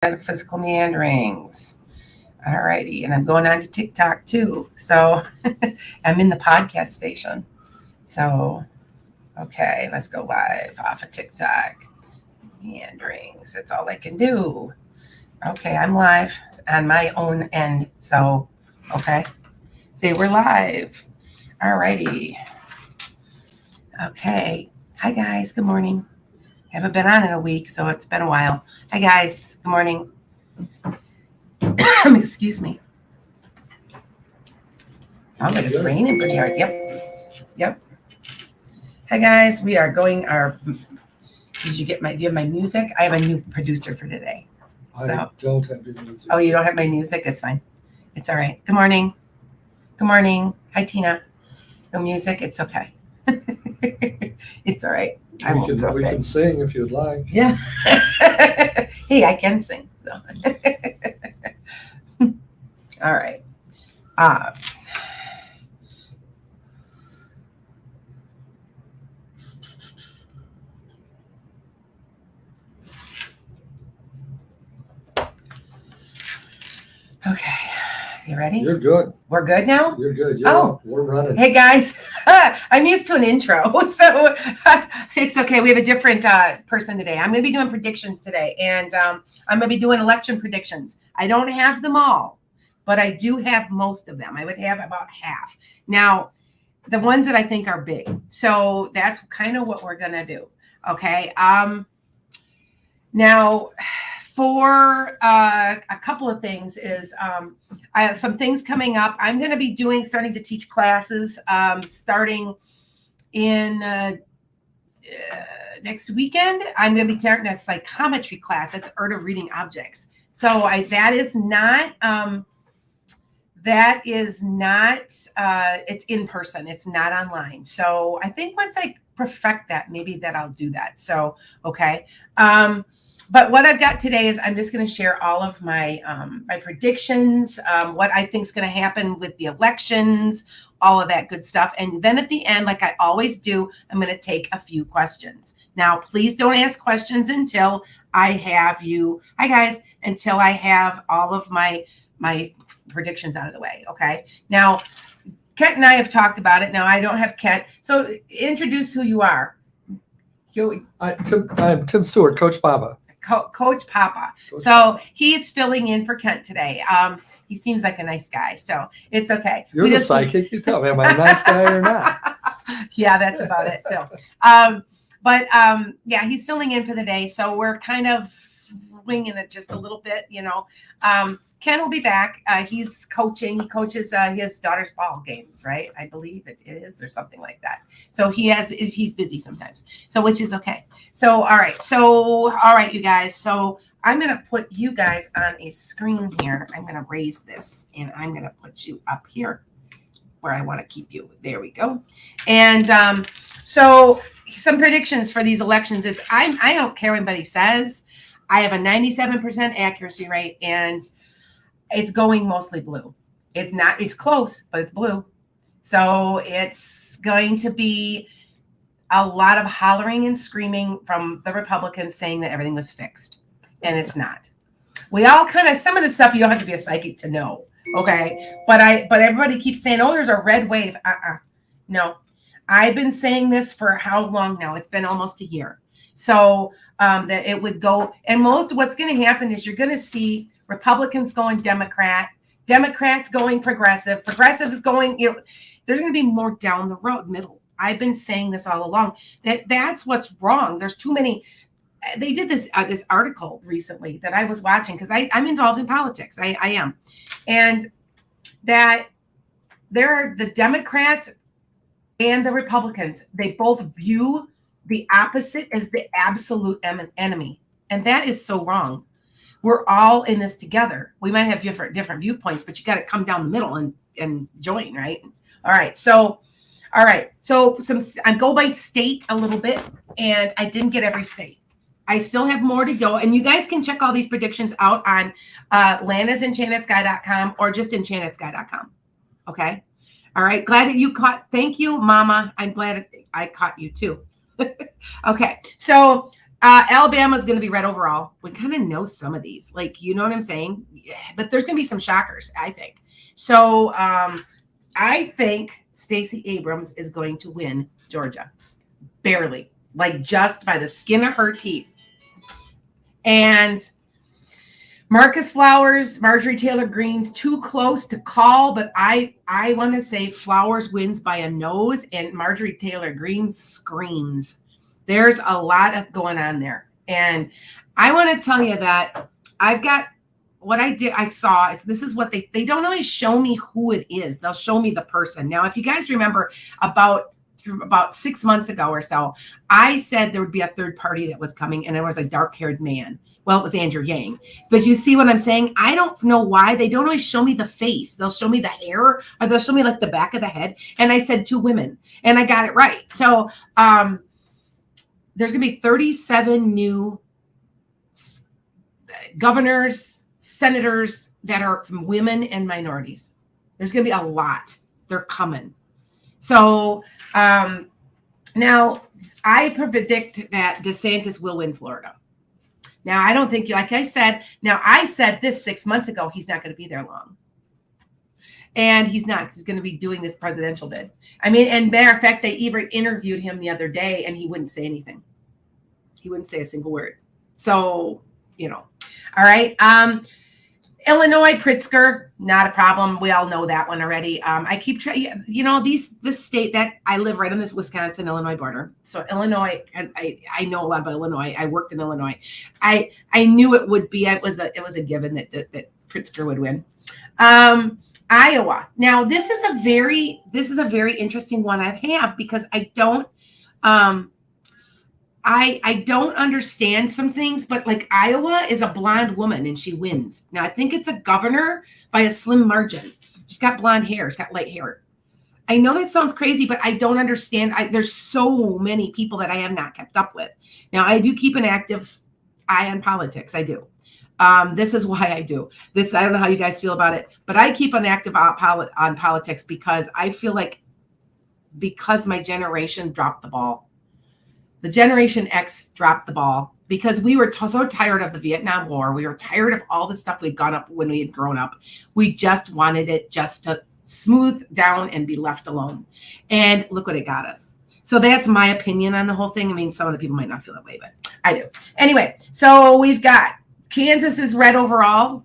Metaphysical Meanderings. All righty. And I'm going on to TikTok too. So I'm in the podcast station. So, okay, let's go live off of TikTok. Meanderings. That's all I can do. Okay, I'm live on my own end. So, okay. Say we're live. All righty. Okay. Hi, guys. Good morning. Haven't been on in a week, so it's been a while. Hi, guys. Good morning. Excuse me. Sounds like it's raining pretty hard. Yep. Hi, guys. We are going our... do you have my music? I have a new producer for today. So. I don't have your music. Oh, you don't have my music? That's fine. It's all right. Good morning. Good morning. Hi, Tina. No music? It's okay. It's all right. We can sing if you'd like. Yeah. Hey, I can sing. So. All right. Okay. You ready? You're good. We're good now? You're good. We're running. Hey, guys. I'm used to an intro, so it's okay. We have a different person today. I'm going to be doing predictions today, and I'm going to be doing election predictions. I don't have them all, but I do have most of them. I would have about half. Now, the ones that I think are big. So that's kind of what we're going to do. Okay. Now, for a couple of things is I have some things coming up. I'm going to be starting to teach classes starting in next weekend. I'm going to be starting a psychometry class. That's the art of reading objects. So that is not it's in person. It's not online. So I think once I perfect that, maybe that I'll do that. So, okay. But what I've got today is I'm just going to share all of my my predictions, what I think is going to happen with the elections, all of that good stuff. And then at the end, like I always do, I'm going to take a few questions. Now, please don't ask questions until I have you. Hi, guys. Until I have all of my predictions out of the way. Okay. Now, Kent and I have talked about it. Now, I don't have Kent. So introduce who you are. I'm Tim Stewart, Coach Papa. Coach Papa. So he's filling in for Kent today. He seems like a nice guy, so it's okay. You're the psychic. You tell me, am I a nice guy or not? Yeah, that's about it too. Yeah, he's filling in for the day, so we're kind of winging it just a little bit, Ken will be back. He's coaching. He coaches his daughter's ball games, right? I believe it is, or something like that. So he's busy sometimes. So which is okay. So all right, you guys. So I'm gonna put you guys on a screen here. I'm gonna raise this, and I'm gonna put you up here where I want to keep you. There we go. And so some predictions for these elections is I don't care what anybody says. I have a 97% accuracy rate, and it's going mostly blue. It's close, but it's blue. So it's going to be a lot of hollering and screaming from the Republicans saying that everything was fixed. And it's not. We all some of the stuff you don't have to be a psychic to know. Okay. But everybody keeps saying, oh, there's a red wave. No. I've been saying this for how long now? It's been almost a year. So that it would go. And most of what's going to happen is you're going to see Republicans going Democrat, Democrats going progressive, progressives going, there's going to be more down the road, middle. I've been saying this all along, that's what's wrong. There's too many. They did this article recently that I was watching because I'm involved in politics. I am. And that there are the Democrats and the Republicans. They both view the opposite as the absolute enemy. And that is so wrong. We're all in this together. We might have different viewpoints, but you got to come down the middle and join, right? All right. So I go by state a little bit, and I didn't get every state. I still have more to go, and you guys can check all these predictions out on lanasenchantedguy.com or just enchantedguy.com. Okay. All right. Glad that you caught. Thank you, Mama. I'm glad I caught you too. Okay. So Alabama's going to be red overall. We kind of know some of these, like, you know what I'm saying? Yeah, but there's going to be some shockers, I think. So I think Stacey Abrams is going to win Georgia. Barely. Like just by the skin of her teeth. And Marcus Flowers, Marjorie Taylor Greene's too close to call, but I want to say Flowers wins by a nose and Marjorie Taylor Greene screams. There's a lot going on there. And I want to tell you that I've got what I saw this is what they don't always show me who it is. They'll show me the person. Now, if you guys remember about 6 months ago or so, I said there would be a third party that was coming and there was a dark-haired man. Well, it was Andrew Yang. But you see what I'm saying? I don't know why. They don't always show me the face. They'll show me the hair or they'll show me like the back of the head. And I said 2 women and I got it right. So there's going to be 37 new governors, senators that are from women and minorities. There's going to be a lot. They're coming. So now I predict that DeSantis will win Florida. Now, I don't think, like I said, I said this 6 months ago, he's not going to be there long. And he's not, because he's going to be doing this presidential bid. I mean, and matter of fact, they even interviewed him the other day and he wouldn't say anything. He wouldn't say a single word. So, you know, all right. Illinois, Pritzker, not a problem. We all know that one already. I keep trying, you know, this state that I live right on this Wisconsin-Illinois border. So Illinois, and I know a lot about Illinois. I worked in Illinois. I knew it would be. It was a given that Pritzker would win. Iowa. Now this is a very interesting one I have because I don't. I don't understand some things, but like Iowa is a blonde woman and she wins. Now I think it's a governor by a slim margin. She's got blonde hair. She's got light hair. I know that sounds crazy, but I don't understand. There's so many people that I have not kept up with. Now I do keep an active eye on politics. I do. This is why I do this. I don't know how you guys feel about it, but I keep an active on politics because I feel like because my generation dropped the ball. The Generation X dropped the ball because we were so tired of the Vietnam War. We were tired of all the stuff we'd gone up when we had grown up. We just wanted it just to smooth down and be left alone. And look what it got us. So that's my opinion on the whole thing. I mean, some of the people might not feel that way, but I do. Anyway, so we've got Kansas is red overall.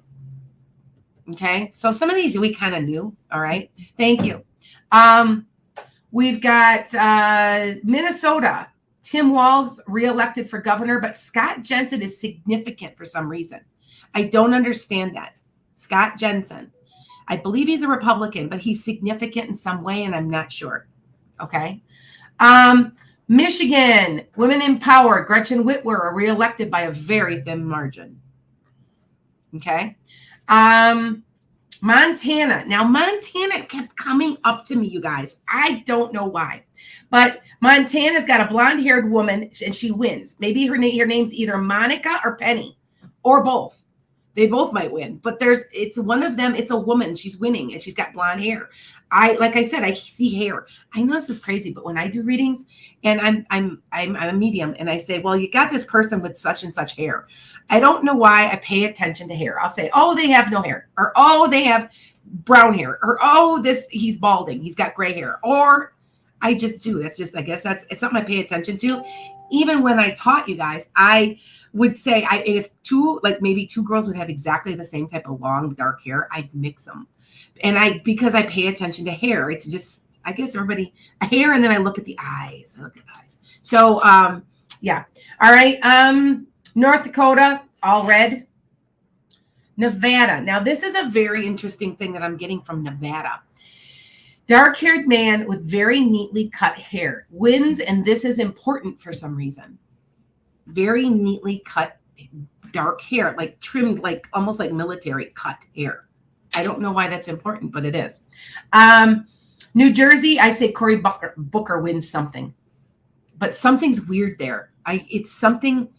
Okay. So some of these we kind of knew. All right. Thank you. We've got Minnesota. Tim Walz reelected for governor, but Scott Jensen is significant for some reason. I don't understand that. Scott Jensen. I believe he's a Republican, but he's significant in some way, and I'm not sure. Okay. Michigan, women in power. Gretchen Whitwer are reelected by a very thin margin. Okay. Montana. Now, Montana kept coming up to me, you guys. I don't know why. But Montana's got a blonde-haired woman, and she wins. Maybe her name's either Monica or Penny, or both. They both might win. But it's one of them. It's a woman. She's winning, and she's got blonde hair. Like I said, I see hair. I know this is crazy, but when I do readings, and I'm a medium, and I say, well, you got this person with such and such hair. I don't know why I pay attention to hair. I'll say, oh, they have no hair, or oh, they have brown hair, or oh, he's balding. He's got gray hair, or I just do. That's just, I guess it's something I pay attention to. Even when I taught you guys, I would say if maybe two girls would have exactly the same type of long dark hair, I'd mix them. And because I pay attention to hair, it's just, I guess everybody hair. And then I look at the eyes. So, yeah. All right. North Dakota, all red. Nevada. Now this is a very interesting thing that I'm getting from Nevada. Dark-haired man with very neatly cut hair wins, and this is important for some reason. Very neatly cut dark hair, like trimmed, like almost like military cut hair. I don't know why that's important, but it is. New Jersey, I say Cory Booker wins something, but something's weird there. It's something,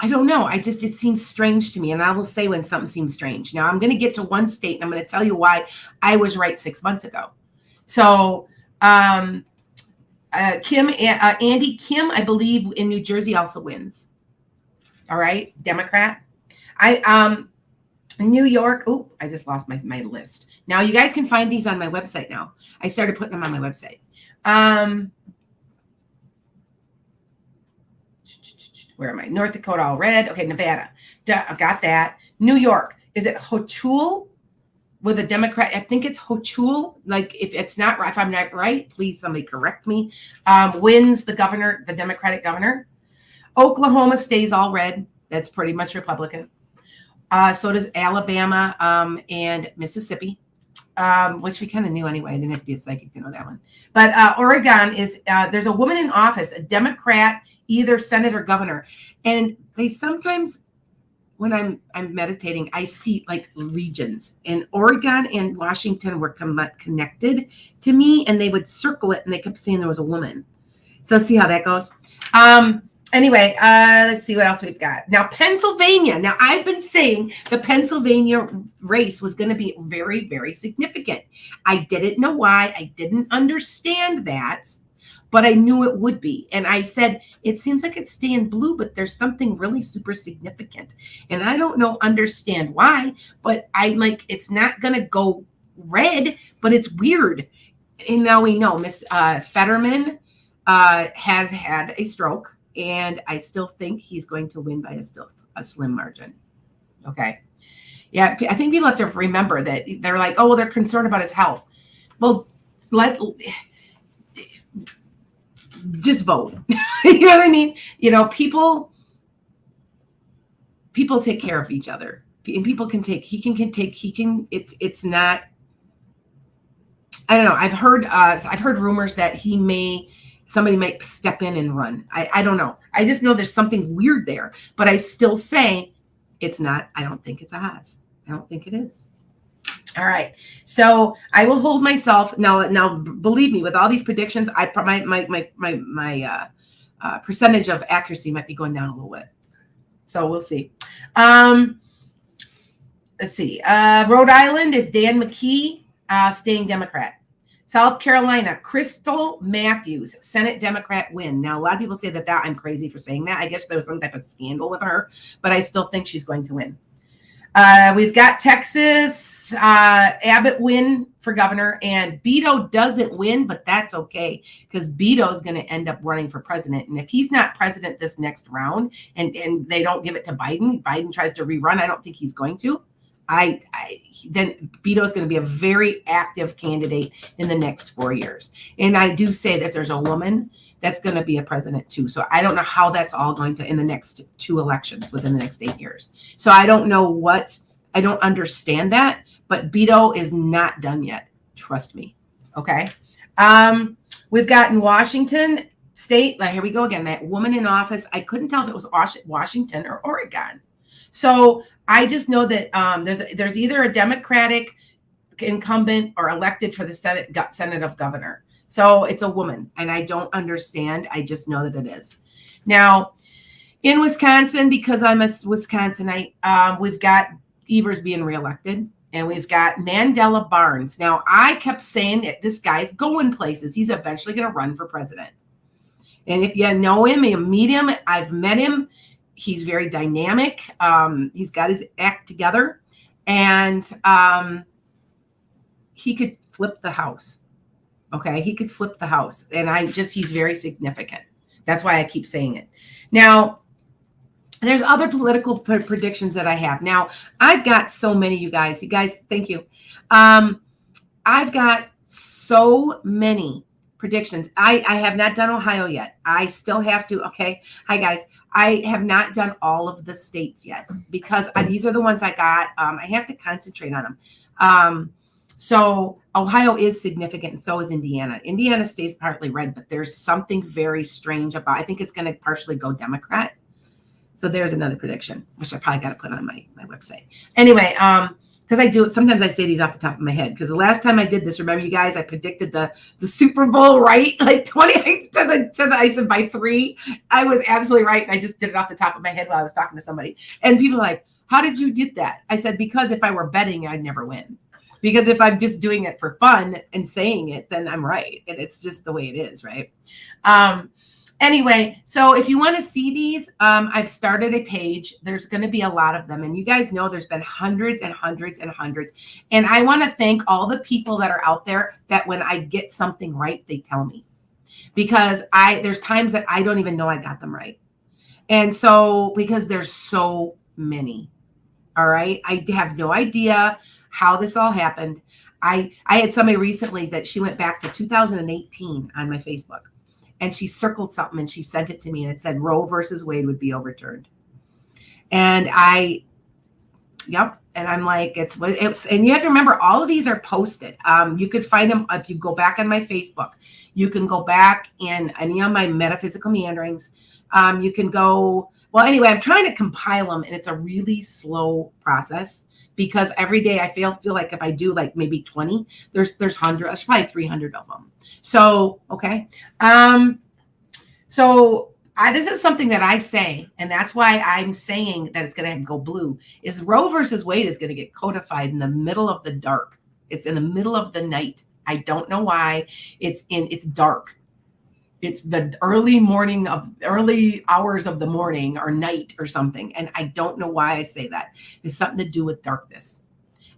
I don't know. It seems strange to me. And I will say when something seems strange. Now I'm going to get to one state and I'm going to tell you why I was right 6 months ago. So Andy Kim, I believe in New Jersey also wins. All right, Democrat. New York. Oh, I just lost my list. Now you guys can find these on my website now. I started putting them on my website. Where am I? North Dakota, all red. Okay, Nevada. I got that. New York. Is it Hochul with a Democrat? I think it's Hochul. Like, if it's not right, if I'm not right, please somebody correct me. Wins the governor, the Democratic governor. Oklahoma stays all red. That's pretty much Republican. So does Alabama and Mississippi, which we kind of knew anyway. I didn't have to be a psychic to know that one. But Oregon is, there's a woman in office, a Democrat, either Senate or governor. And they sometimes, when I'm meditating, I see like regions. And Oregon and Washington were connected to me, and they would circle it, and they kept saying there was a woman. So see how that goes. Anyway, let's see what else we've got. Now, Pennsylvania. Now, I've been saying the Pennsylvania race was going to be very, very significant. I didn't know why. I didn't understand that, but I knew it would be. And I said, it seems like it's staying blue, but there's something really super significant. And I don't understand why, but I'm like, it's not going to go red, but it's weird. And now we know Miss Fetterman has had a stroke. And I still think he's going to win by a slim margin. Okay. Yeah, I think people have to remember that they're like, oh, well, they're concerned about his health. Well, just vote. You know what I mean? You know, people take care of each other. And people can take, it's not, I don't know. I've heard rumors that somebody might step in and run. I don't know. I just know there's something weird there, but I still say it's not. I don't think it's a Haas. I don't think it is. All right. So I will hold myself now. Believe me, with all these predictions, my percentage of accuracy might be going down a little bit. So we'll see. Let's see. Rhode Island is Dan McKee, staying Democrat. South Carolina, Crystal Matthews, Senate Democrat win. Now, a lot of people say that I'm crazy for saying that. I guess there was some type of scandal with her, but I still think she's going to win. We've got Texas, Abbott win for governor, and Beto doesn't win, but that's okay because Beto is going to end up running for president. And if he's not president this next round and they don't give it to Biden tries to rerun, I don't think he's going to. Then Beto is going to be a very active candidate in the next 4 years. And I do say that there's a woman that's going to be a president too. So I don't know how that's all going to in the next 2 elections within the next 8 years. So I don't know I don't understand that, but Beto is not done yet. Trust me. Okay. We've got in Washington state, here we go again, that woman in office. I couldn't tell if it was Washington or Oregon. So I just know that there's either a Democratic incumbent or elected for the Senate of Governor. So it's a woman, and I don't understand. I just know that it is. Now, in Wisconsin, because I'm a Wisconsinite, we've got Evers being reelected, and we've got Mandela Barnes. Now, I kept saying that this guy's going places. He's eventually going to run for president. And if you know him, you meet him. I've met him. He's very dynamic. He's got his act together, and he could flip the house. Okay, he could flip the house, and he's very significant. That's why I keep saying it. Now, there's other political predictions that I have. Now, I've got so many, you guys. Thank you. I've got so many predictions. I have not done Ohio yet. I still have to. Okay. Hi, guys. I have not done all of the states yet because these are the ones I got. I have to concentrate on them. So Ohio is significant, and so is Indiana. Indiana stays partly red, but there's something very strange about. I think it's going to partially go Democrat. So there's another prediction, which I probably got to put on my website. Anyway, because sometimes I say these off the top of my head. Because the last time I did this, remember you guys, I predicted the Super Bowl, right? Like 28 to the I said by 3. I was absolutely right. And I just did it off the top of my head while I was talking to somebody. And people are like, how did you get that? I said, because if I were betting, I'd never win. Because if I'm just doing it for fun and saying it, then I'm right. And it's just the way it is, right? Anyway, so if you want to see these, I've started a page. There's going to be a lot of them. And you guys know there's been hundreds and hundreds and hundreds. And I want to thank all the people that are out there that when I get something right, they tell me. Because there's times that I don't even know I got them right. And so, because there's so many. All right. I have no idea how this all happened. I had somebody recently that she went back to 2018 on my Facebook. And she circled something and she sent it to me and it said Roe versus Wade would be overturned. And yep. And I'm like, it's, and you have to remember all of these are posted. You could find them if you go back on my Facebook. You can go back in any of my metaphysical meanderings. You can go, well, anyway, I'm trying to compile them and it's a really slow process because every day I feel like if I do like maybe 20, there's 100, there's probably 300 of them. So, okay. This is something that I say, and that's why I'm saying that it's going to go blue, is Roe versus Wade is going to get codified in the middle of the dark. It's in the middle of the night. I don't know why. It's dark. It's the early hours of the morning or night or something. And I don't know why I say that. It's something to do with darkness.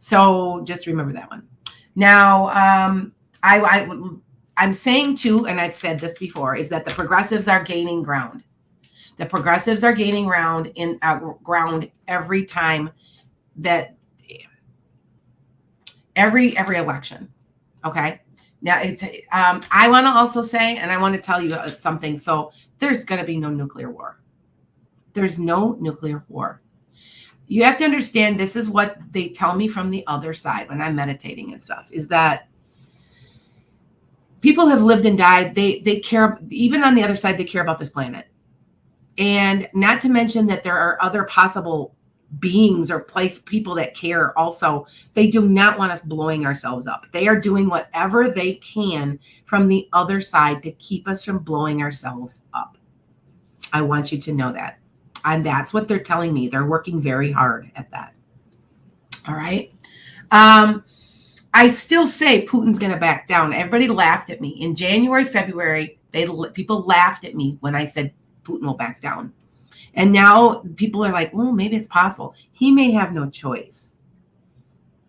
So just remember that one. Now, I'm saying too, and I've said this before, is that the progressives are gaining ground. The progressives are gaining ground every time that every election. Okay. Now it's, I want to also say, and I want to tell you something. So there's going to be no nuclear war. There's no nuclear war. You have to understand, this is what they tell me from the other side when I'm meditating and stuff, is that people have lived and died. They care, even on the other side, they care about this planet. And not to mention that there are other possible beings or people that care also. They do not want us blowing ourselves up. They are doing whatever they can from the other side to keep us from blowing ourselves up. I want you to know that. And that's what they're telling me. They're working very hard at that. All right. I still say Putin's going to back down. Everybody laughed at me in January, February. People laughed at me when I said Putin will back down. And now people are like, well, maybe it's possible. He may have no choice.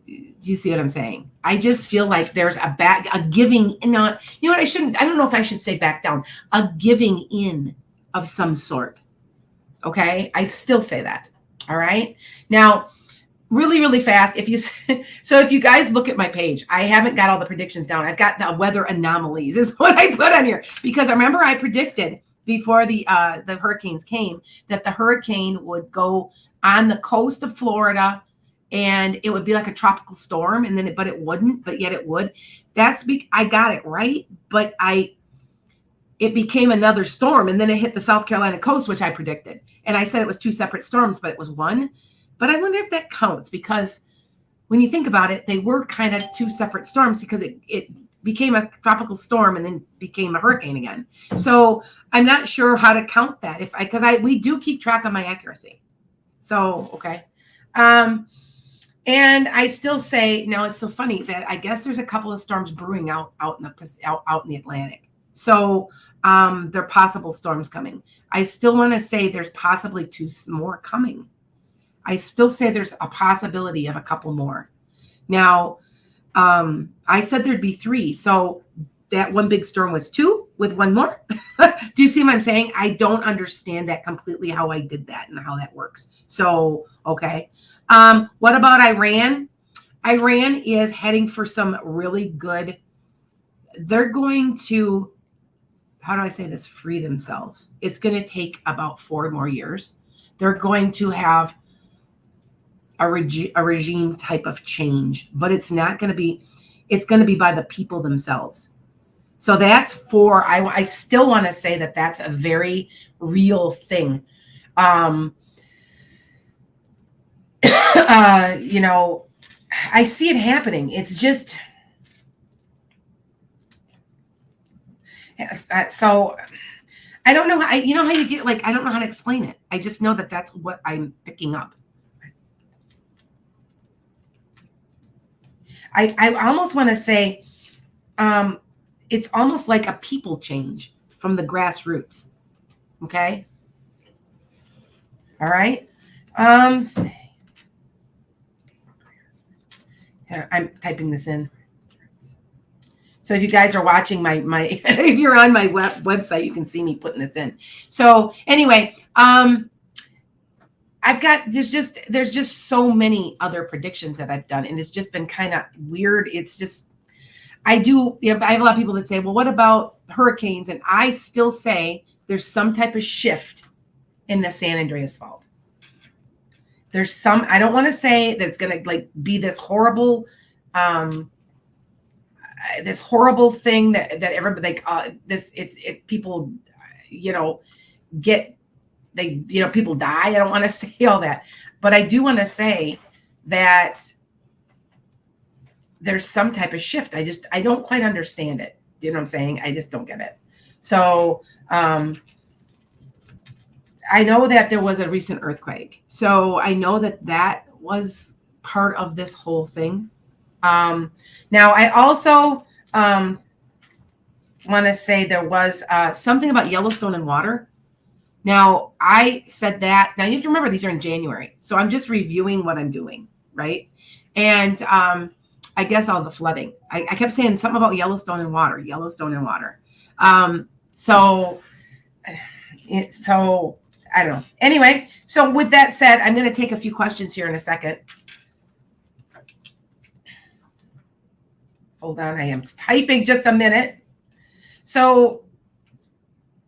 Do you see what I'm saying? I just feel like there's a giving, you know what, I don't know if I should say back down, a giving in of some sort. Okay. I still say that. All right. Now, really, really fast. If you guys look at my page, I haven't got all the predictions down. I've got the weather anomalies is what I put on here, because I remember I predicted before the hurricanes came that the hurricane would go on the coast of Florida and it would be like a tropical storm, and then but it wouldn't, but yet it would. I got it right, but it became another storm, and then it hit the South Carolina coast, which I predicted. And I said it was two separate storms, but it was one. But I wonder if that counts, because when you think about it, they were kind of two separate storms, because it became a tropical storm and then became a hurricane again. So I'm not sure how to count that because we do keep track of my accuracy. So, okay. And I still say, now it's so funny that I guess there's a couple of storms brewing out in the Atlantic. So there are possible storms coming. I still want to say there's possibly two more coming. I still say there's a possibility of a couple more. Now, I said there'd be three. So that one big storm was two with one more. Do you see what I'm saying? I don't understand that completely, how I did that and how that works. So, okay. What about Iran? Iran is heading for some really good, they're going to, how do I say this, free themselves. It's going to take about 4 more years. They're going to have a regime type of change, but it's not going to be, it's going to be by the people themselves. So that's I still want to say that that's a very real thing. I see it happening. It's just, so I don't know how, how you get, like, I don't know how to explain it. I just know that that's what I'm picking up. I almost want to say it's almost like a people change from the grassroots. Okay. All right. I'm typing this in. So if you guys are watching my if you're on my website, you can see me putting this in. So anyway, there's just so many other predictions that I've done, and it's just been kind of weird. It's just, I have a lot of people that say, well, what about hurricanes? And I still say there's some type of shift in the San Andreas Fault. There's some, I don't want to say that it's going to like be this horrible thing that everybody like people, people die. I don't want to say all that, but I do want to say that there's some type of shift. I don't quite understand it. Do you know what I'm saying? I just don't get it. So, I know that there was a recent earthquake. So I know that was part of this whole thing. Now I also, want to say there was, something about Yellowstone and water. Now, I said that. Now, you have to remember these are in January. So I'm just reviewing what I'm doing, right? And I guess all the flooding. I kept saying something about Yellowstone and water. So I don't know. Anyway, so with that said, I'm going to take a few questions here in a second. Hold on. I am typing, just a minute. So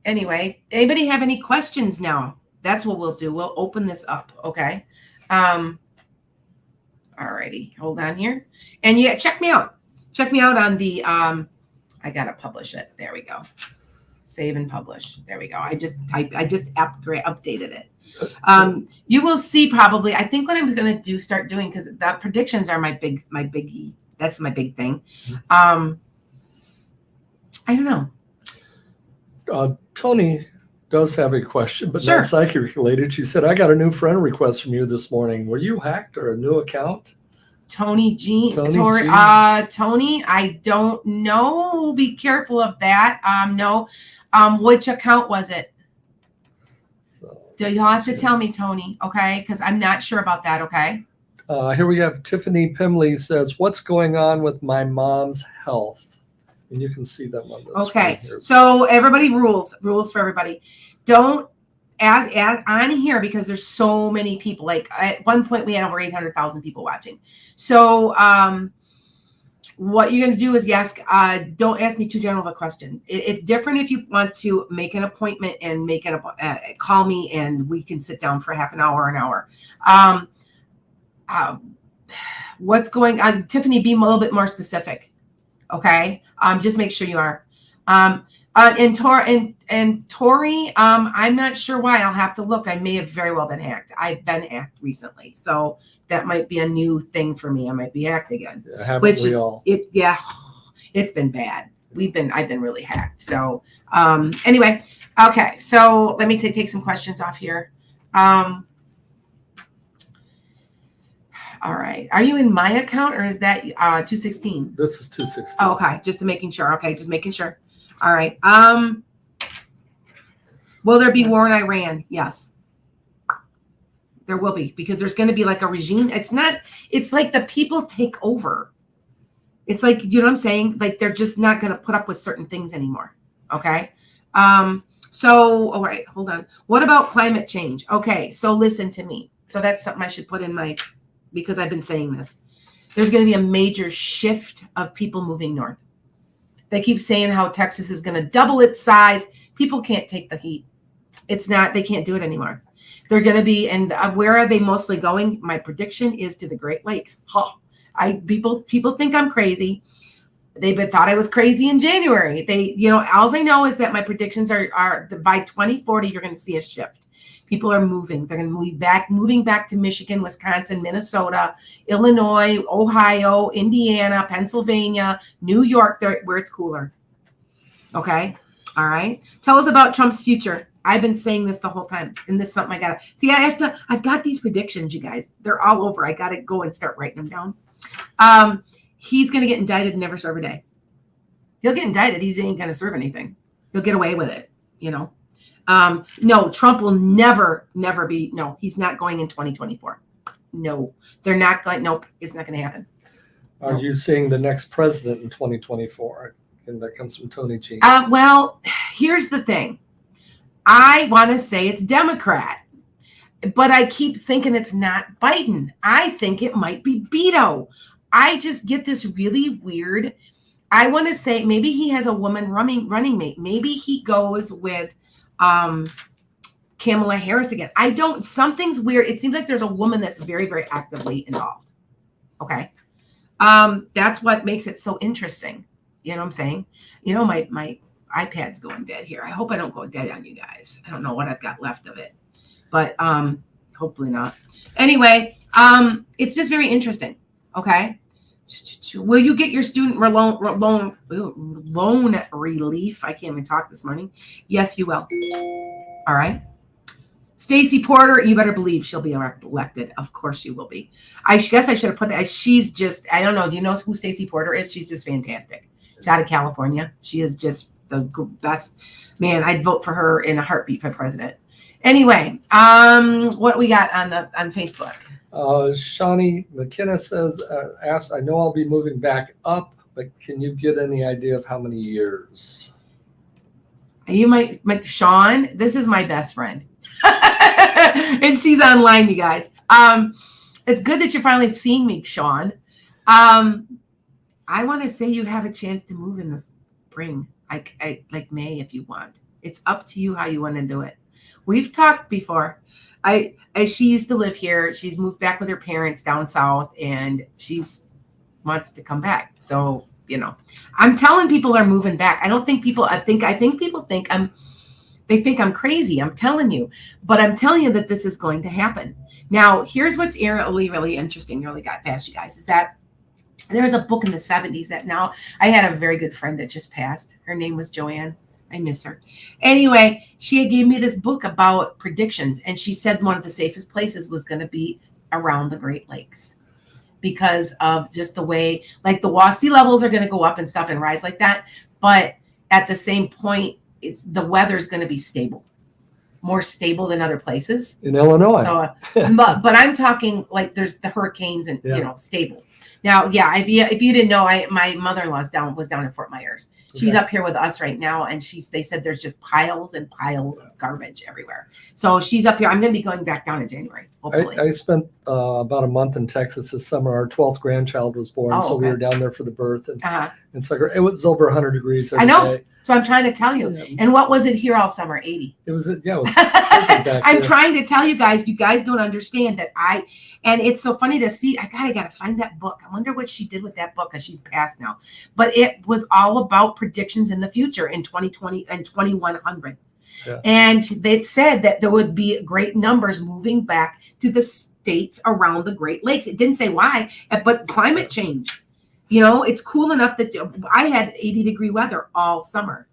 anyway, anybody have any questions now? That's what we'll do. We'll open this up. Okay. All righty. Hold on here. And yeah, check me out. Check me out on the, I got to publish it. There we go. Save and publish. There we go. I just updated it. You will see probably, I think what I'm going to start doing, because the predictions are my biggie. That's my big thing. I don't know. Tony does have a question, but Sure. not psychic related. She said, I got a new friend request from you this morning. Were you hacked or a new account? Tony, I don't know. Be careful of that. No. Which account was it? So, You'll have to tell me, Tony, okay? Because I'm not sure about that, okay? Here we have Tiffany Pimley says, what's going on with my mom's health? And you can see them on this. Okay. So everybody rules for everybody. Don't add on here because there's so many people. Like at one point we had over 800,000 people watching. So what you're going to do is don't ask me too general of a question. It's different if you want to make an appointment and call me and we can sit down for half an hour, an hour. What's going on? Tiffany, be a little bit more specific. Okay. Just make sure you are. And Tori, I'm not sure why. I'll have to look. I may have very well been hacked. I've been hacked recently, so that might be a new thing for me. I might be hacked again, yeah, it's been bad. I've been really hacked. So, anyway, okay. So let me take some questions off here. All right. Are you in my account or is that 216? This is 216. Oh, okay. Just making sure. Okay. Just making sure. All right. Will there be war in Iran? Yes. There will be, because there's going to be like a regime. It's like the people take over. It's like, you know what I'm saying? Like they're just not going to put up with certain things anymore. Okay. So, all right, hold on. What about climate change? Okay. So listen to me. So that's something I should put in because I've been saying this. There's going to be a major shift of people moving north. They keep saying how Texas is going to double its size. People can't take the heat. They can't do it anymore. They're going to be, and where are they mostly going? My prediction is to the Great Lakes. People think I'm crazy. They've thought I was crazy in January. All I know is that my predictions are by 2040, you're going to see a shift. People are moving. They're going to moving back to Michigan, Wisconsin, Minnesota, Illinois, Ohio, Indiana, Pennsylvania, New York, where it's cooler. Okay. All right. Tell us about Trump's future. I've been saying this the whole time, and this is something I got to see. I've got these predictions, you guys. They're all over. I got to go and start writing them down. he's going to get indicted and never serve a day. He'll get indicted. He ain't going to serve anything. He'll get away with it, you know. No, Trump will never be. No, he's not going in 2024. No, they're not going. Nope, it's not going to happen. Are you seeing the next president in 2024? And that comes from Tony G. Well, here's the thing. I want to say it's Democrat, but I keep thinking it's not Biden. I think it might be Beto. I just get this really weird. I want to say maybe he has a woman running mate. Maybe he goes with Kamala Harris again. Something's weird. It seems like there's a woman that's very, very actively involved. Okay. That's what makes it so interesting. You know what I'm saying? You know, my iPad's going dead here. I hope I don't go dead on you guys. I don't know what I've got left of it, but hopefully not. Anyway, it's just very interesting. Okay. Will you get your student loan relief? I can't even talk this morning. Yes, you will. All right. Stacey Porter, you better believe she'll be elected. Of course she will be. I guess I should have put that. She's just, I don't know. Do you know who Stacey Porter is? She's just fantastic. She's out of California. She is just the best. Man, I'd vote for her in a heartbeat for president. Anyway, what we got on Facebook? Shawnee McKenna asks, I know I'll be moving back up, but can you get any idea of how many years? You might, Sean, this is my best friend. And she's online, you guys. It's good that you're finally seeing me, Sean. I want to say you have a chance to move in the spring, like May, if you want. It's up to you how you want to do it. We've talked before. She used to live here. She's moved back with her parents down south, and wants to come back. So, you know, I'm telling people are moving back. I think people think I'm crazy. I'm telling you, but I'm telling you that this is going to happen. Now, here's what's really, really interesting. Really got past you guys is that there's a book in the 70s that now I had a very good friend that just passed. Her name was Joanne. I miss her. Anyway, she gave me this book about predictions, and she said one of the safest places was going to be around the Great Lakes because of just the way, like the sea levels are going to go up and stuff and rise like that. But at the same point, the weather's going to be stable, more stable than other places in Illinois. So, but I'm talking like there's the hurricanes and stable. Now, yeah, if you didn't know, my mother-in-law was down in Fort Myers. She's up here with us right now, and they said there's just piles and piles of garbage everywhere. So she's up here. I'm going to be going back down in January, hopefully. I spent about a month in Texas this summer. Our 12th grandchild was born, so we were down there for the birth, and it's like it was over 100 degrees every day. So I'm trying to tell you. Yeah. And what was it here all summer? 80. It was perfect back I'm trying to tell you guys don't understand that and it's so funny to see. I gotta find that book. I wonder what she did with that book because she's passed now. But it was all about predictions in the future in 2020 and 2100. Yeah. And they said that there would be great numbers moving back to the states around the Great Lakes. It didn't say why, but climate change. You know, it's cool enough that I had 80-degree weather all summer.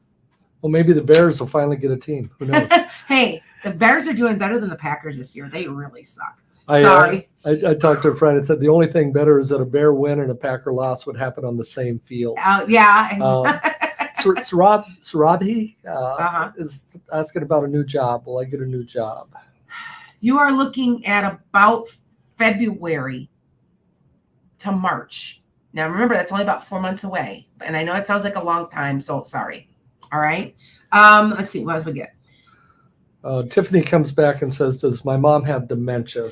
Well, maybe the Bears will finally get a team. Who knows? Hey, the Bears are doing better than the Packers this year. They really suck. Sorry. I talked to a friend and said the only thing better is that a Bear win and a Packer loss would happen on the same field. Yeah. Saradhi is asking about a new job. Will I get a new job? You are looking at about February to March. Now, remember, that's only about 4 months away. And I know it sounds like a long time, so sorry. All right. Let's see. What else we get? Tiffany comes back and says, does my mom have dementia?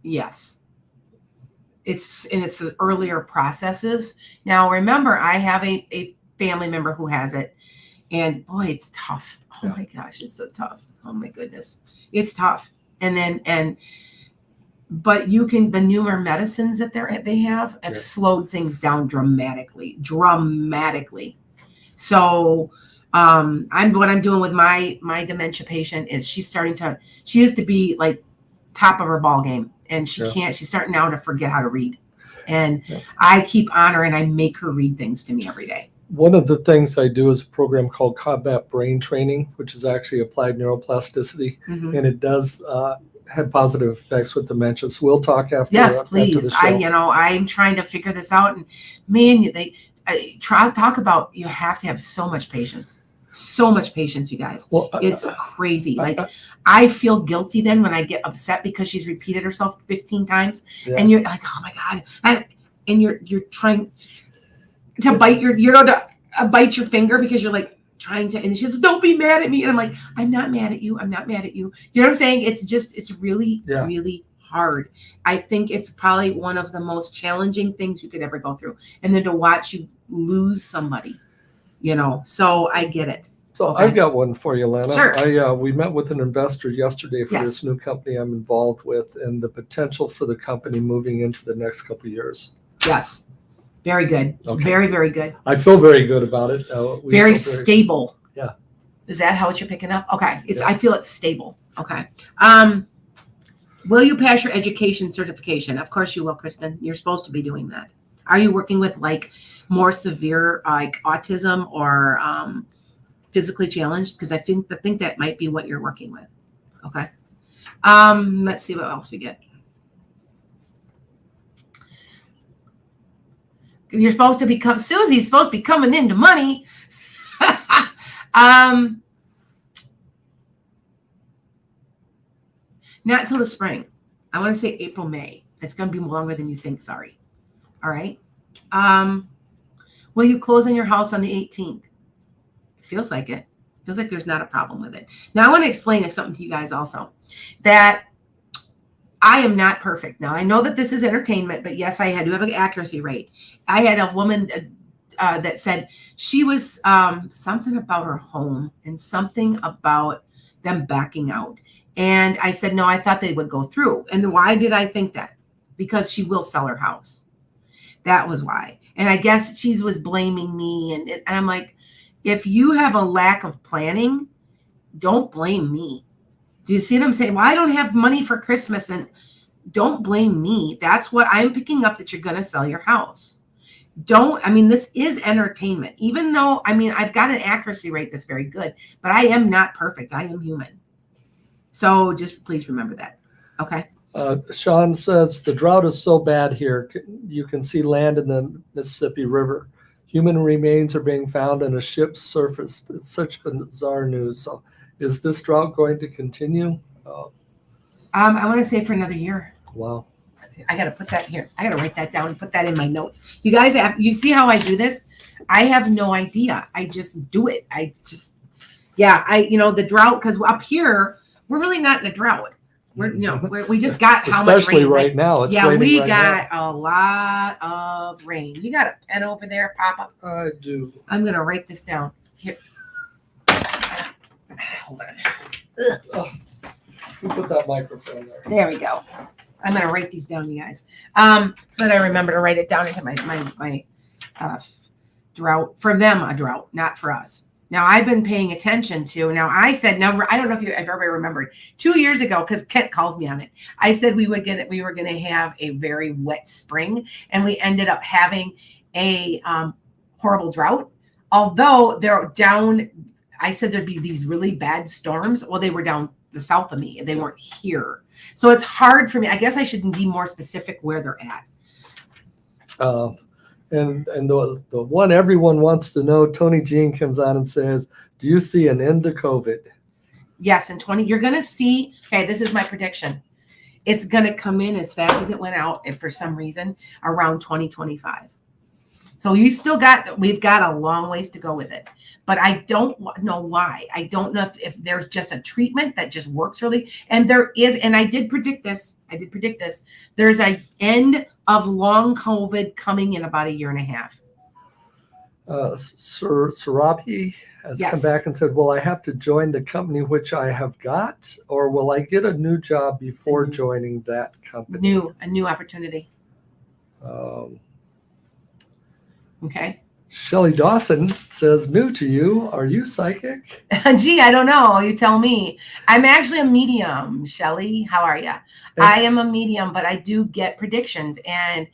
Yes. It's earlier processes. Now, remember, I have a family member who has it. And, boy, it's tough. Oh, my gosh, it's so tough. Oh, my goodness. It's tough. But the newer medicines that they have slowed things down dramatically. So what I'm doing with my dementia patient is she used to be like top of her ball game, and she's starting now to forget how to read. And I keep on her and I make her read things to me every day. One of the things I do is a program called Combat Brain Training, which is actually applied neuroplasticity. Mm-hmm. And it does had positive effects with dementia. So we'll talk after. Yes, please. After the show. I'm trying to figure this out, and man, talk about, you have to have so much patience. So much patience, you guys. Well, it's crazy. I feel guilty then when I get upset because she's repeated herself 15 times, and you're like, oh my God, and you're trying to bite bite your finger because you're like trying to, and she says, don't be mad at me, and I'm like, I'm not mad at you. I'm not mad at you. You know what I'm saying? It's really, really hard. I think it's probably one of the most challenging things you could ever go through, and then to watch you lose somebody. So I get it. So okay. I've got one for you, Lana. Sure. We met with an investor yesterday for this new company I'm involved with, and the potential for the company moving into the next couple of years. Yes. Very good. Okay. Very, very good. I feel very good about it. Very stable. Yeah. Is that how you're picking up? Okay. I feel it's stable. Okay. Will you pass your education certification? Of course you will, Kristen. You're supposed to be doing that. Are you working with more severe autism or physically challenged? Because I think that might be what you're working with. Okay. Let's see what else we get. You're supposed to become, Susie's supposed to be coming into money. Not until the spring. I want to say April, May. It's going to be longer than you think. Sorry. All right. Will you close on your house on the 18th? It feels like it. Feels like there's not a problem with it. Now, I want to explain something to you guys also, that I am not perfect. Now, I know that this is entertainment, but yes, I do have an accuracy rate. I had a woman that said she was something about her home and something about them backing out. And I said, no, I thought they would go through. And why did I think that? Because she will sell her house. That was why. And I guess she was blaming me. And I'm like, if you have a lack of planning, don't blame me. Do you see what I'm saying? Well, I don't have money for Christmas, and don't blame me. That's what I'm picking up, that you're going to sell your house. This is entertainment, even though, I've got an accuracy rate that's very good, but I am not perfect. I am human. So just please remember that. Okay. Sean says the drought is so bad here. You can see land in the Mississippi River. Human remains are being found and a ship surfaced. It's such bizarre news. So is this drought going to continue? I want to say for another year. Wow. I got to put that here. I got to write that down and put that in my notes. You guys you see how I do this? I have no idea. I just do it. The drought, because up here, we're really not in a drought. We just got how much rain. Especially right now. It's raining we right got now. A lot of rain. You got a pen over there, Papa? I do. I'm going to write this down. Here. Hold on. Oh, we put that microphone there. There we go. I'm going to write these down, you guys, so that I remember to write it down into my drought. For them, a drought, not for us. Now, I've been paying attention to. Now, I said, I don't know if everybody remembered 2 years ago, because Kent calls me on it. I said we were going to have a very wet spring, and we ended up having a horrible drought. Although they're down, I said there'd be these really bad storms. Well, they were down the south of me. They weren't here. So it's hard for me. I guess I should be more specific where they're at. And the one everyone wants to know, Tony Jean comes on and says, do you see an end to COVID? Yes, in 20, you're going to see, okay, this is my prediction. It's going to come in as fast as it went out, and for some reason, around 2025. So we've got a long ways to go with it. But I don't know why. I don't know if there's just a treatment that just works really. And there is, and I did predict this. There's an end of long COVID coming in about 1.5 years. Sarabi has come back and said, will I have to join the company which I have got, or will I get a new job before joining that company? A new opportunity. Okay. Shelly Dawson says, new to you. Are you psychic? Gee, I don't know. You tell me. I'm actually a medium, Shelly. How are you? I am a medium, but I do get predictions. And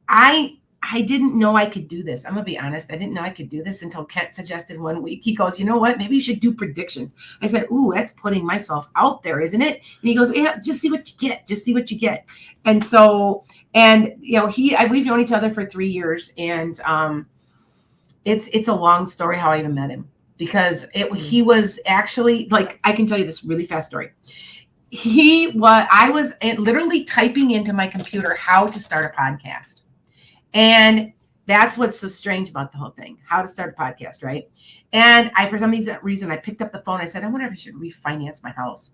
I I didn't know I could do this. I'm going to be honest. I didn't know I could do this until Kent suggested one week. He goes, you know what? Maybe you should do predictions. I said, ooh, that's putting myself out there, isn't it? And he goes, yeah, just see what you get. Just see what you get. And so, and, you know, we've known each other for 3 years. And it's a long story how I even met him. Because he was actually, like, I can tell you this really fast story. I was literally typing into my computer how to start a podcast. And that's what's so strange about the whole thing, how to start a podcast, right? And for some reason, I picked up the phone. I said, I wonder if I should refinance my house.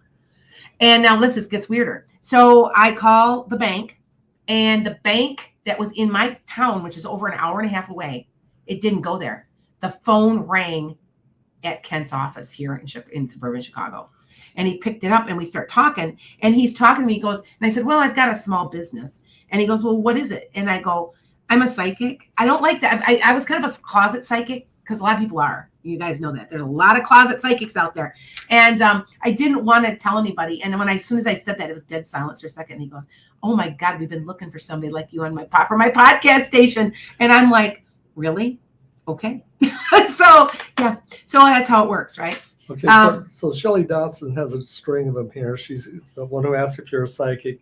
And now this gets weirder. So I call the bank, and the bank that was in my town, which is over an hour and a half away, it didn't go there. The phone rang at Kent's office here in suburban Chicago. And he picked it up, and we start talking, and he's talking to me. He goes, and I said, well, I've got a small business. And he goes, well, what is it? And I go, I'm a psychic. I don't like that. I was kind of a closet psychic, because a lot of people are. You guys know that. There's a lot of closet psychics out there. And I didn't want to tell anybody. And as soon as I said that, it was dead silence for a second. And he goes, oh my God, we've been looking for somebody like you on for my podcast station. And I'm like, really? Okay. So yeah. So that's how it works, right? Okay. So Shelley Dotson has a string of them here. She's the one who asks if you're a psychic.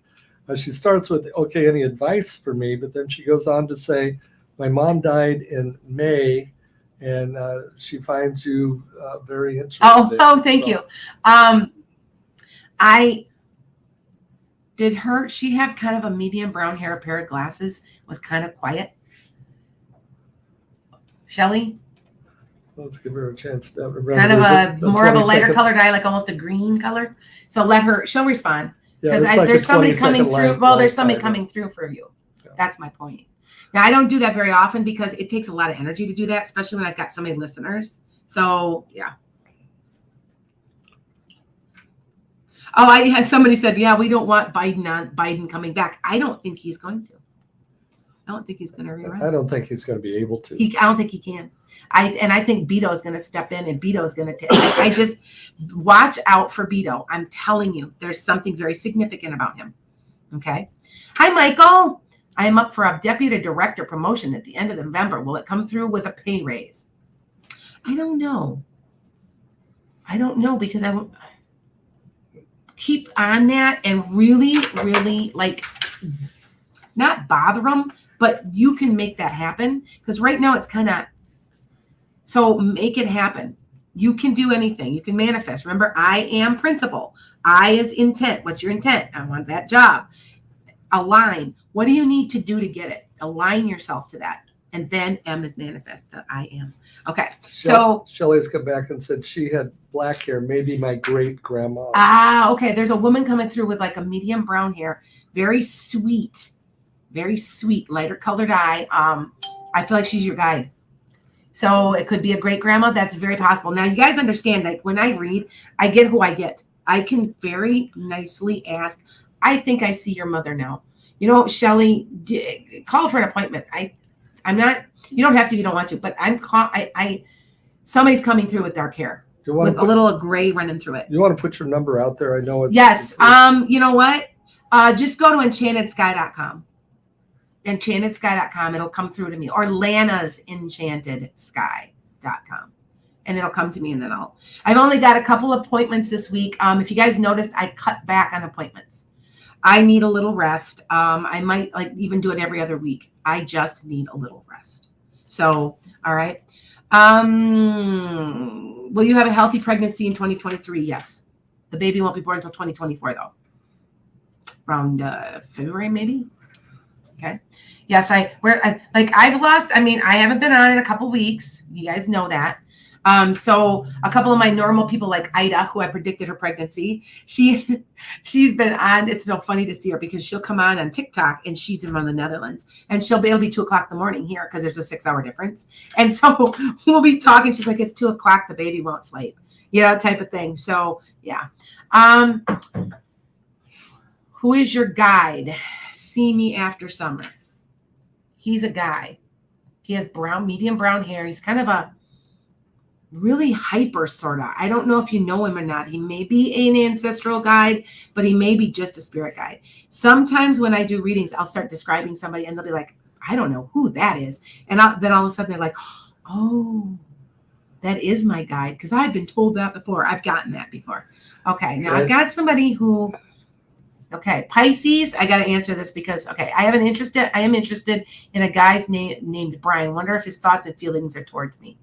She starts with, okay, any advice for me? But then she goes on to say, my mom died in May, and she finds you very interesting. Oh, thank you. She have kind of a medium brown hair, a pair of glasses, was kind of quiet. Shelley? Let's give her a chance to remember. Kind of more of a lighter colored eye, like almost a green color. So she'll respond. Because there's somebody coming through. Well, there's somebody coming through for you. Yeah. That's my point. Now, I don't do that very often because it takes a lot of energy to do that, especially when I've got so many listeners. So, yeah. Oh, somebody said, yeah, we don't want Biden coming back. I don't think he's going to. I don't think he's going to rerun. I don't think he's going to be able to. I don't think he can. I think Beto is going to step in, and Beto is going to take. I just watch out for Beto. I'm telling you, there's something very significant about him. Okay. Hi, Michael. I am up for a deputy director promotion at the end of November. Will it come through with a pay raise? I don't know. Because I won't keep on that and really, really not bother them, but you can make that happen. Because right now it's kind of. So make it happen. You can do anything. You can manifest. Remember, I am principle. I is intent. What's your intent? I want that job. Align. What do you need to do to get it? Align yourself to that. And then M is manifest, the I am. Okay. So Shelley's come back and said she had black hair, maybe my great grandma. Okay. There's a woman coming through with like a medium brown hair. Very sweet, lighter colored eye. I feel like she's your guide. So it could be a great grandma. That's very possible. Now, you guys understand that when I read, I get who I get. I can very nicely ask, I think I see your mother now. You know, Shelley, call for an appointment. I'm not, you don't have to if you don't want to, but somebody's coming through with dark hair with a little gray running through it. You want to put your number out there? I know it's. Yes. You know what? Just go to enchantedsky.com. enchantedsky.com. It'll come through to me, or Lana's enchantedsky.com, and it'll come to me. And then I've only got a couple appointments this week. If you guys noticed, I cut back on appointments. I need a little rest. I might even do it every other week. I just need a little rest. So, all right. Will you have a healthy pregnancy in 2023? Yes. The baby won't be born until 2024 though. Around February, maybe. Okay. Yes, I've lost, I haven't been on in a couple weeks. You guys know that. So a couple of my normal people like Ida, who I predicted her pregnancy, she's been on. It's been funny to see her because she'll come on TikTok and she's in the Netherlands, and it'll be 2:00 in the morning here because there's a 6-hour difference. And so we'll be talking. She's like, it's 2:00. The baby won't sleep, type of thing. So yeah. Who is your guide? See me after summer. He's a guy. He has medium brown hair. He's kind of a really hyper sort of. I don't know if you know him or not. He may be an ancestral guide, but he may be just a spirit guide. Sometimes when I do readings, I'll start describing somebody and they'll be like, I don't know who that is. And then all of a sudden they're like, oh, that is my guide, because I've been told that before. I've gotten that before. Okay, now I've got somebody who, okay, Pisces, I got to answer this because, okay, I am interested in a guy's named Brian. Wonder if his thoughts and feelings are towards me.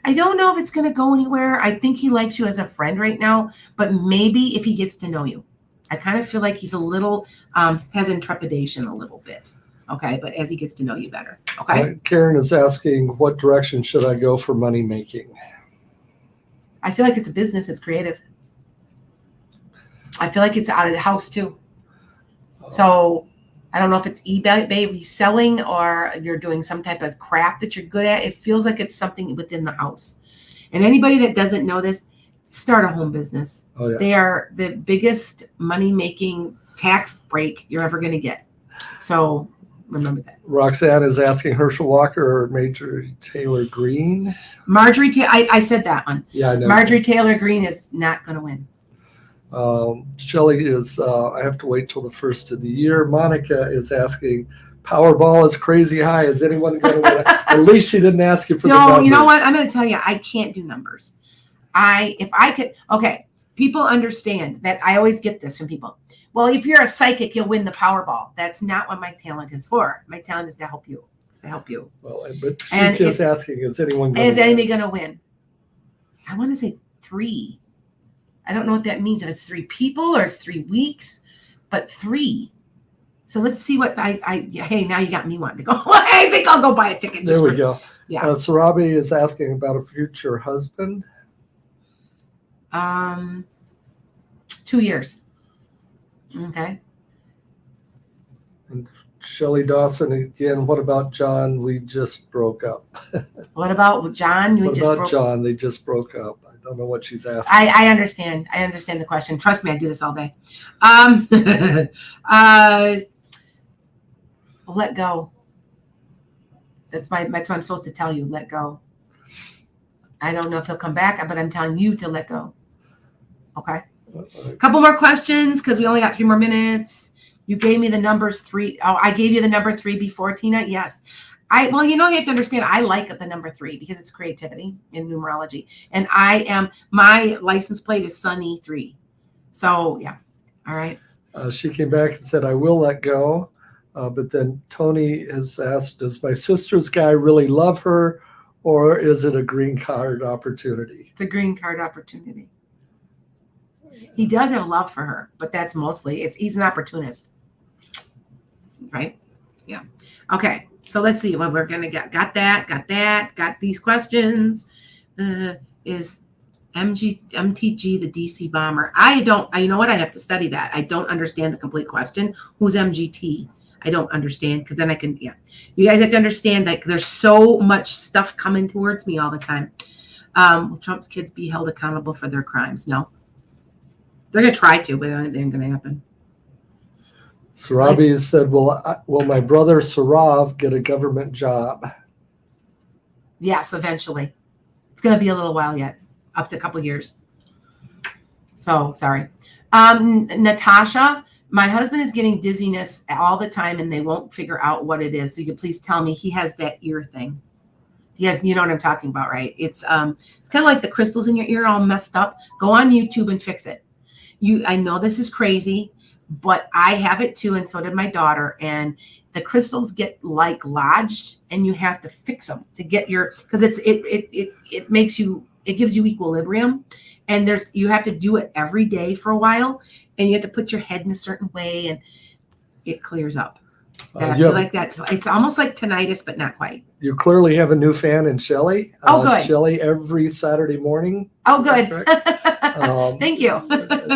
I don't know if it's going to go anywhere. I think he likes you as a friend right now, but maybe if he gets to know you. I kind of feel like he's a little, has intrepidation a little bit. Okay, but as he gets to know you better. Okay. Karen is asking, what direction should I go for money making? I feel like it's a business. It's creative. I feel like it's out of the house too. So I don't know if it's eBay reselling or you're doing some type of craft that you're good at. It feels like it's something within the house. And anybody that doesn't know this, start a home business. Oh, yeah. They are the biggest money-making tax break you're ever going to get. So remember that. Roxanne is asking Herschel Walker or Marjorie Taylor Greene. I said that one. Yeah, I know. Marjorie Taylor Greene is not going to win. Shelley is, I have to wait till the first of the year. Monica is asking, Powerball is crazy high. Is anyone going to win it? At least she didn't ask you for the numbers. No, you know what? I'm going to tell you, I can't do numbers. If I could, okay, people understand that I always get this from people. Well, if you're a psychic, you'll win the Powerball. That's not what my talent is for. My talent is to help you. Well, but she's just asking, is anybody going to win? I want to say 3. I don't know what that means. If it's 3 people or it's 3 weeks, but 3. So let's see what hey, now you got me wanting to go. I think I'll go buy a ticket. There we go. Yeah. Sarabi is asking about a future husband. 2 years. Okay. And Shelley Dawson again. What about John? We just broke up. What about John? John? They just broke up. I don't know what she's asking. I understand. I understand the question. Trust me, I do this all day. Let go. That's what I'm supposed to tell you. Let go. I don't know if he'll come back, but I'm telling you to let go. Okay. A couple more questions because we only got 3 more minutes. You gave me the numbers 3. Oh, I gave you the number 3 before, Tina. Yes. Well, you have to understand, I like the number 3 because it's creativity in numerology. And my license plate is Sunny 3. So, yeah. All right. She came back and said, I will let go. But then Tony has asked, does my sister's guy really love her, or is it a green card opportunity? It's a green card opportunity. He does have love for her, but that's mostly, he's an opportunist. Right? Yeah. Okay. So let's see what we're going to get. Got these questions. Is MTG the DC bomber? You know what? I have to study that. I don't understand the complete question. Who's MGT? I don't understand, because then you guys have to understand that there's so much stuff coming towards me all the time. Will Trump's kids be held accountable for their crimes? No. They're going to try to, but it ain't going to happen. Sarabi said, will my brother Sarav get a government job? Yes, eventually. It's going to be a little while yet, up to a couple of years. So, sorry. Natasha, my husband is getting dizziness all the time, and they won't figure out what it is. So you can please tell me. He has that ear thing. He has, you know what I'm talking about, right? It's kind of like the crystals in your ear all messed up. Go on YouTube and fix it. I know this is crazy, but I have it too, and so did my daughter. And the crystals get lodged, and you have to fix them to get because it makes you, it gives you equilibrium, and you have to do it every day for a while, and you have to put your head in a certain way, and it clears up. I feel like it's almost like tinnitus, but not quite. You clearly have a new fan in Shelley. Oh, good. Shelley every Saturday morning. Oh, good. Thank you.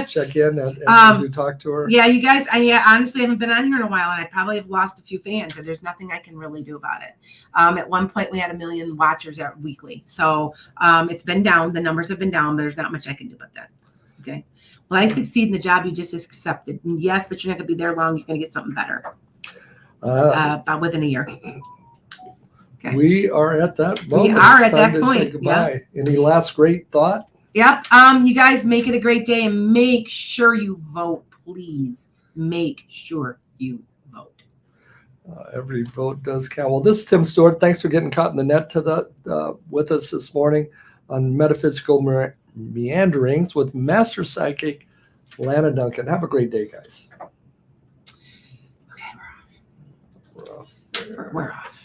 Check in and do talk to her. Yeah, you guys, I honestly haven't been on here in a while, and I probably have lost a few fans, and there's nothing I can really do about it. At one point, we had 1 million watchers weekly. So it's been down. The numbers have been down, but there's not much I can do about that. Okay. Well, I succeed in the job you just accepted. Yes, but you're not going to be there long. You're going to get something better. About within a year. Okay. We are at that moment. We are at that point. Say goodbye. Yep. Any last great thought? Yep. You guys make it a great day, and make sure you vote, please. Make sure you vote. Every vote does count. Well, this is Tim Stewart. Thanks for getting caught in the net with us this morning on Metaphysical Meanderings with Master Psychic Lana Duncan. Have a great day, guys. Okay, We're off. we're off.